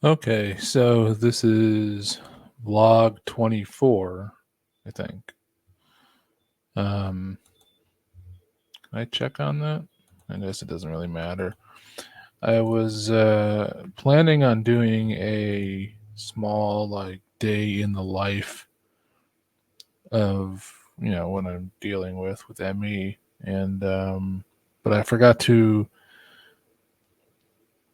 Okay, so this is vlog 24, I think. Can I check on that? I guess it doesn't really matter. I was planning on doing a small, day in the life of, what I'm dealing with ME. And, but I forgot to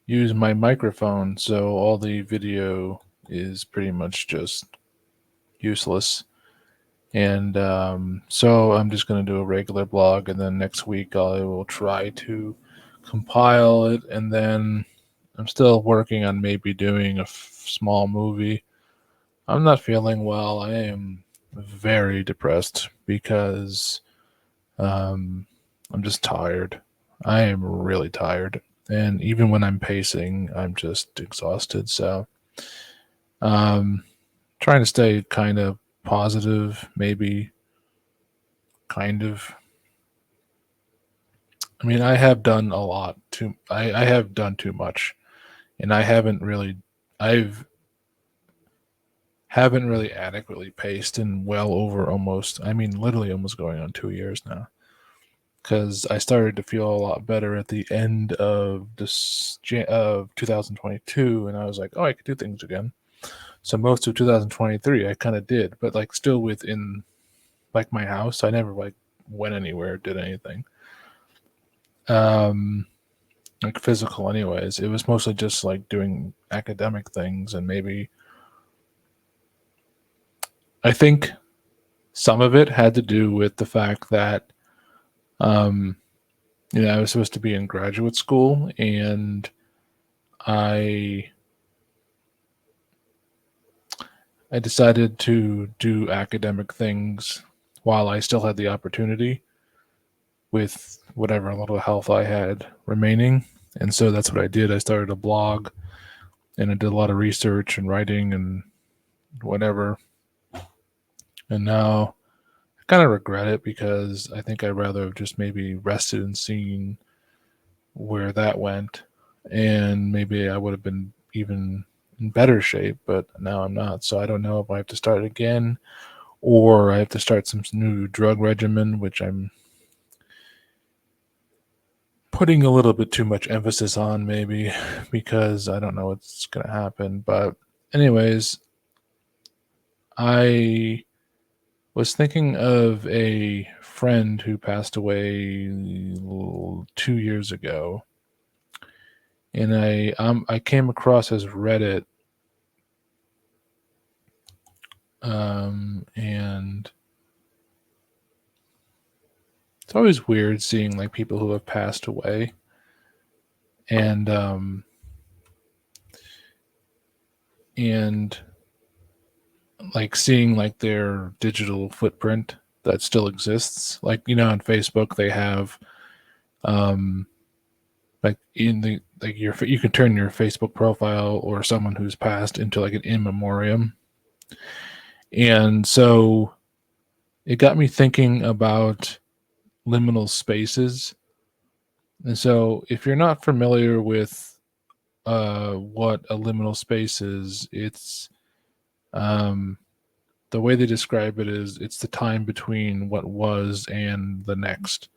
use my microphone, so all the video is pretty much just useless. And so I'm just going to do a regular blog, and then next week I will try to compile it. And then I'm still working on maybe doing a small movie. I'm not feeling well. I am very depressed because I'm just tired. I am really tired. And even when I'm pacing, I'm just exhausted. So trying to stay kind of positive, maybe kind of. I mean, I have done a lot too. I have done too much, and I've haven't really adequately paced in well over almost. I mean, literally almost going on 2 years now. Because I started to feel a lot better at the end of this of 2022, and I was like, oh, I could do things again. So most of 2023, I kind of did, but still within my house. I never went anywhere, did anything. Physical anyways. It was mostly just doing academic things, and maybe I think some of it had to do with the fact that um I was supposed to be in graduate school, and I I decided to do academic things while I still had the opportunity with whatever little health I had remaining. And so that's what I did. I started a blog, and I did a lot of research and writing and whatever. And now I kind of regret it because I think I'd rather have just maybe rested and seen where that went. And maybe I would have been even in better shape, but now I'm not. So I don't know if I have to start again or I have to start some new drug regimen, which I'm putting a little bit too much emphasis on, maybe, because I don't know what's going to happen. But, anyways, I was thinking of a friend who passed away 2 years ago, and I came across his Reddit, and it's always weird seeing people who have passed away, and and seeing their digital footprint that still exists. On Facebook they have in the you can turn your Facebook profile or someone who's passed into an in memoriam. And so it got me thinking about liminal spaces. And so if you're not familiar with what a liminal space is, it's the way they describe it is it's the time between what was and the next.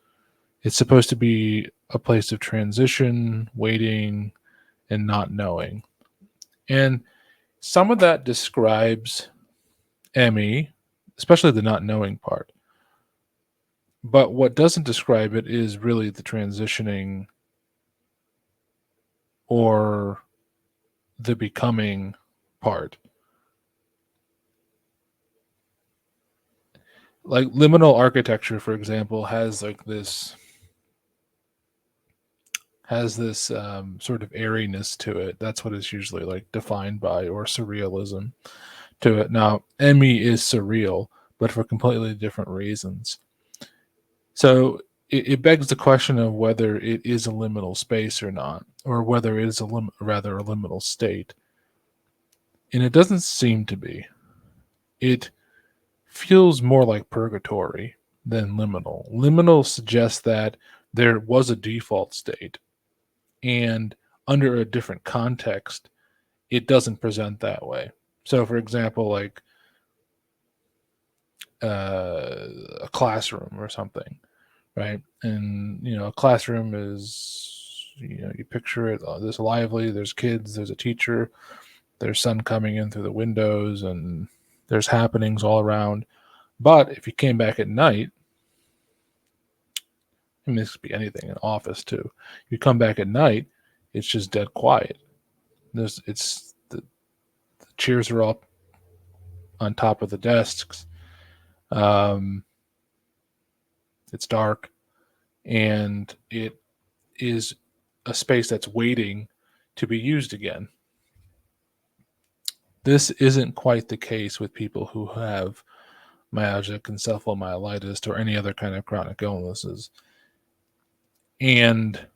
It's supposed to be a place of transition, waiting, and not knowing. And some of that describes ME, especially the not knowing part. But what doesn't describe it is really the transitioning or the becoming part. Liminal architecture, for example, has this sort of airiness to it. That's what it's usually defined by, or surrealism to it. Now, ME is surreal, but for completely different reasons. So it begs the question of whether it is a liminal space or not, or whether it is rather a liminal state. And it doesn't seem to be. It feels more like purgatory than liminal. Liminal suggests that there was a default state, and under a different context, it doesn't present that way. So, for example, like a classroom or something, right? And a classroom is, you picture it, this lively. There's kids, there's a teacher, there's sun coming in through the windows, and there's happenings all around. But if you came back at night, I mean, this could be anything, an office too. You come back at night, it's just dead quiet. The chairs are up on top of the desks. Um, it's dark, and it is a space that's waiting to be used again. This isn't quite the case with people who have myalgic encephalomyelitis or any other kind of chronic illnesses. And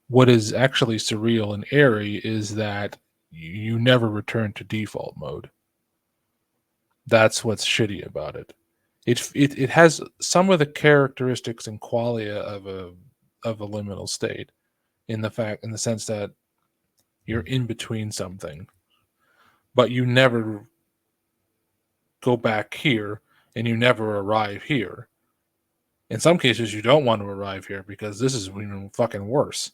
what is actually surreal and airy is that you never return to default mode. That's what's shitty about it. It has some of the characteristics and qualia of a liminal state in the sense that you're in between something, but you never go back here and you never arrive here. In some cases, you don't want to arrive here because this is even fucking worse,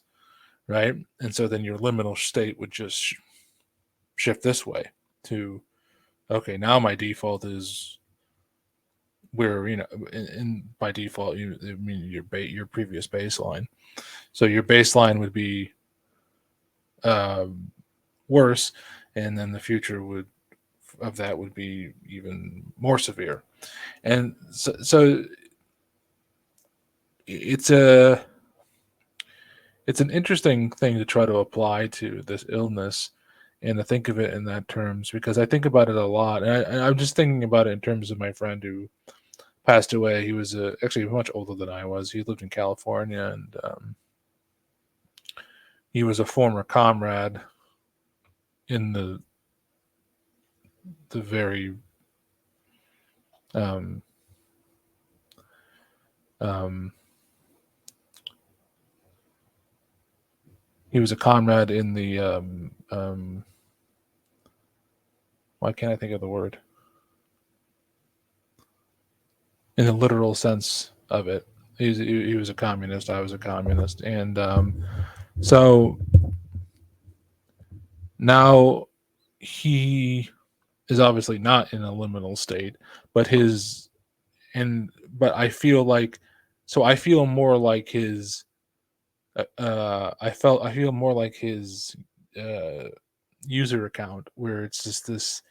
right? And so then your liminal state would just shift this way to, okay, now my default is where, and by default, I mean your previous baseline. So your baseline would be worse, and then the future of that would be even more severe. And so it's an interesting thing to try to apply to this illness and to think of it in that terms, because I think about it a lot. And I'm just thinking about it in terms of my friend who passed away. He was actually much older than I was. He lived in California, and he was a former comrade in the very um, um, he was a comrade in the why can't I think of the word, in the literal sense of it. He was a communist. I was a communist, and so now he is obviously not in a liminal state, but but I feel like, so I feel more like his I feel more like his uh user account, where it's just this,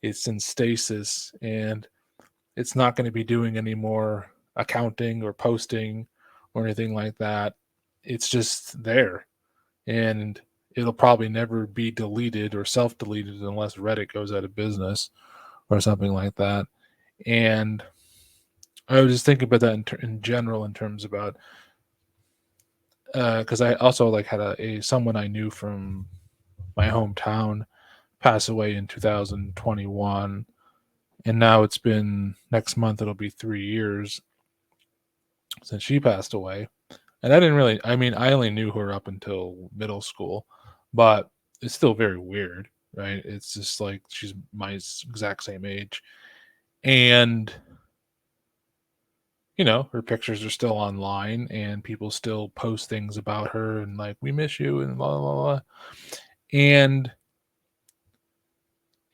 it's in stasis, and it's not going to be doing any more accounting or posting or anything like that. It's just there, and it'll probably never be deleted or self-deleted unless Reddit goes out of business or something like that. And I was just thinking about that in general, in terms about, because I also like had someone I knew from my hometown pass away in 2021, and now it's been, next month it'll be 3 years since she passed away. And I didn't really, I mean, I only knew her up until middle school, but it's still very weird, right? It's just like she's my exact same age. And, her pictures are still online, and people still post things about her and like, we miss you and blah, blah, blah. And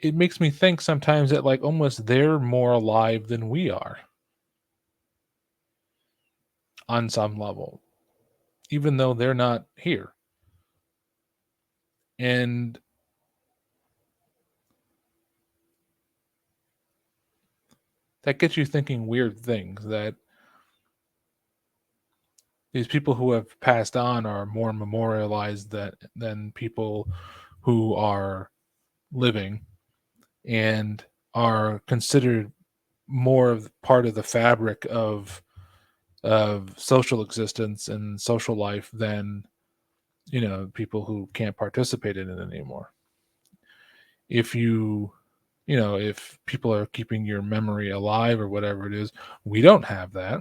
it makes me think sometimes that like almost they're more alive than we are on some level, even though they're not here. And that gets you thinking weird things, that these people who have passed on are more memorialized than people who are living, and are considered more of part of the fabric of social existence and social life than people who can't participate in it anymore. If if people are keeping your memory alive or whatever it is, we don't have that.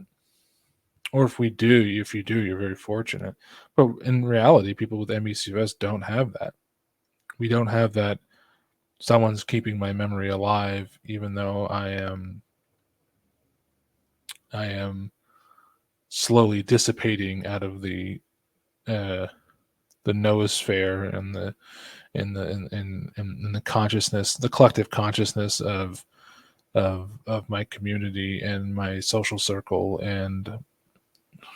Or if you do, you're very fortunate. But in reality, people with MECFS don't have that. we don't have that someone's keeping my memory alive, even though I am slowly dissipating out of uh, the noosphere and in the consciousness, the collective consciousness of my community and my social circle and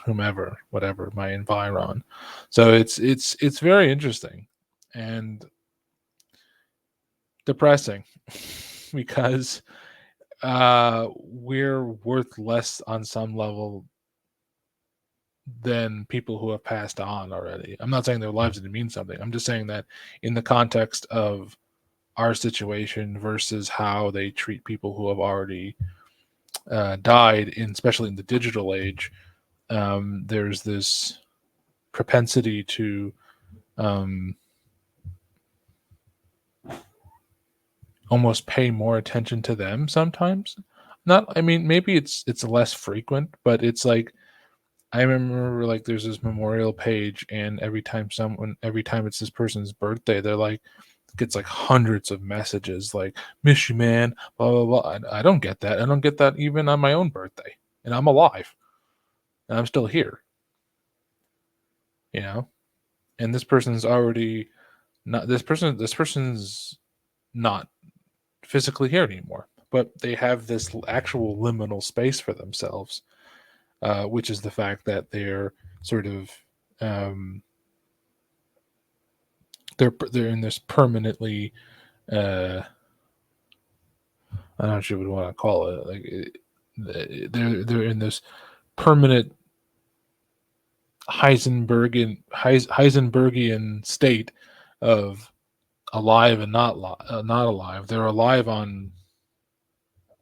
whomever, whatever my environ. So it's very interesting and depressing because we're worth less on some level than people who have passed on already. I'm not saying their lives didn't mean something. I'm just saying that in the context of our situation versus how they treat people who have already died, especially in the digital age, there's this propensity to um, almost pay more attention to them sometimes. Not, I mean, maybe it's less frequent, but it's like I remember like there's this memorial page, and every time it's this person's birthday, they're like gets like hundreds of messages like "Miss you, man," blah blah blah. I don't get that. I don't get that even on my own birthday, and I'm alive and I'm still here, you know. And this person's already not this person. This person's not physically here anymore, but they have this actual liminal space for themselves, which is the fact that they're sort of um, they're in this permanently I'm not sure what you want to call it. They're in this permanent Heisenbergian state of alive and not alive. They're alive on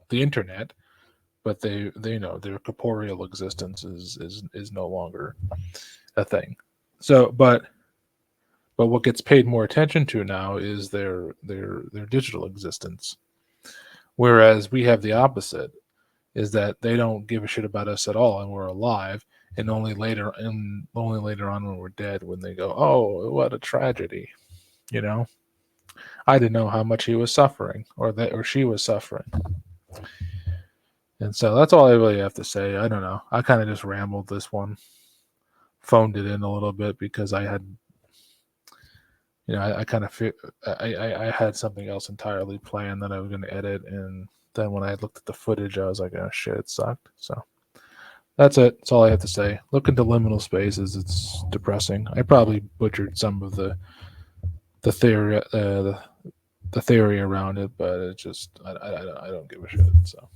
the internet, but they know their corporeal existence is no longer a thing. So, but what gets paid more attention to now is their digital existence, whereas we have the opposite, is that they don't give a shit about us at all and we're alive, and only later on when we're dead when they go, oh, what a tragedy, you know. I didn't know how much he was suffering or she was suffering. And so that's all I really have to say. I don't know, I kind of just rambled this one, phoned it in a little bit because I had, I kind of I had something else entirely planned that I was going to edit, and then when I looked at the footage I was like, oh shit, it sucked. So that's it. That's all I have to say. Look into liminal spaces. It's depressing. I probably butchered some of the theory around it, but it just I don't give a shit. So